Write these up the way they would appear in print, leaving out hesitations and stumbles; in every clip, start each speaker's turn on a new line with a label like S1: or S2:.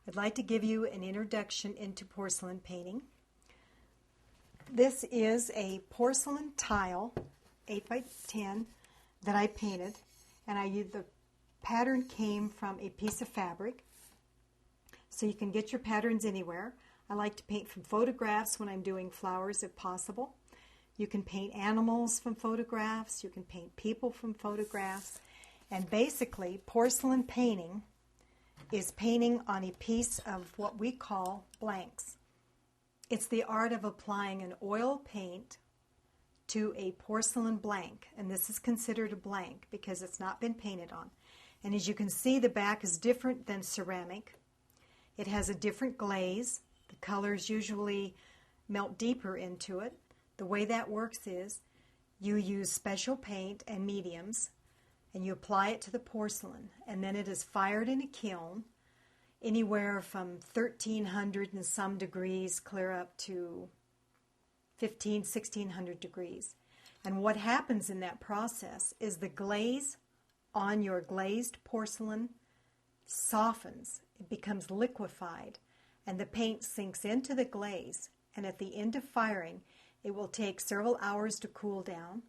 S1: I'd like to give you an introduction into porcelain painting. This is a porcelain tile, 8 by 10, that I painted, and the pattern came from a piece of fabric, so you can get your patterns anywhere. I like to paint from photographs when I'm doing flowers if possible. You can paint animals from photographs, you can paint people from photographs, and basically porcelain painting is painting on a piece of what we call blanks. It's the art of applying an oil paint to a porcelain blank, and this is considered a blank because it's not been painted on. And as you can see, the back is different than ceramic. It has a different glaze. The colors usually melt deeper into it. The way that works is you use special paint and mediums, and you apply it to the porcelain, and then it is fired in a kiln anywhere from 1300 and some degrees clear up to 1600 degrees. And what happens in that process is the glaze on your glazed porcelain softens. It becomes liquefied, and the paint sinks into the glaze, and at the end of firing, it will take several hours to cool down.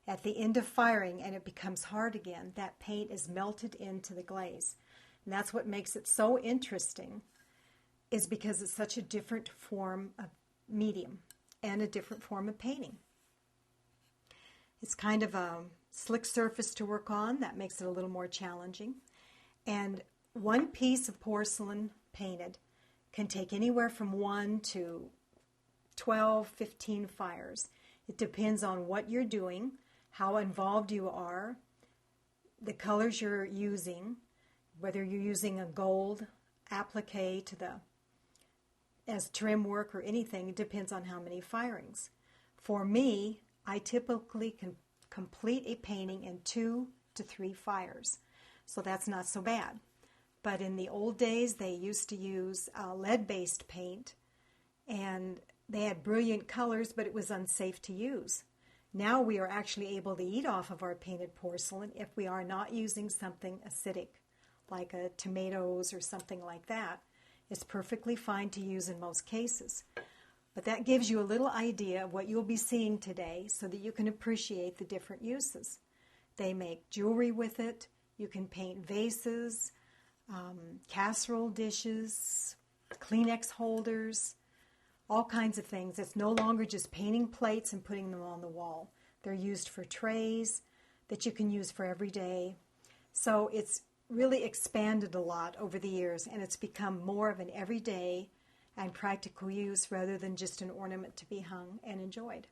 S1: At the end of firing, and it becomes hard again, that paint is melted into the glaze. And that's what makes it so interesting, is because it's such a different form of medium and a different form of painting. It's kind of a slick surface to work on. That makes it a little more challenging. And one piece of porcelain painted can take anywhere from 1 to 12, 15 fires. It depends on what you're doing, how involved you are, the colors you're using, whether you're using a gold applique as trim work or anything. It depends on how many firings. For me, I typically can complete a painting in 2 to 3 fires, so that's not so bad. But in the old days, they used to use lead-based paint, and they had brilliant colors, but it was unsafe to use. Now we are actually able to eat off of our painted porcelain if we are not using something acidic, like tomatoes or something like that. It's perfectly fine to use in most cases. But that gives you a little idea of what you'll be seeing today so that you can appreciate the different uses. They make jewelry with it. You can paint vases, casserole dishes, Kleenex holders, all kinds of things. It's no longer just painting plates and putting them on the wall. They're used for trays that you can use for every day. So it's really expanded a lot over the years, and it's become more of an everyday and practical use rather than just an ornament to be hung and enjoyed.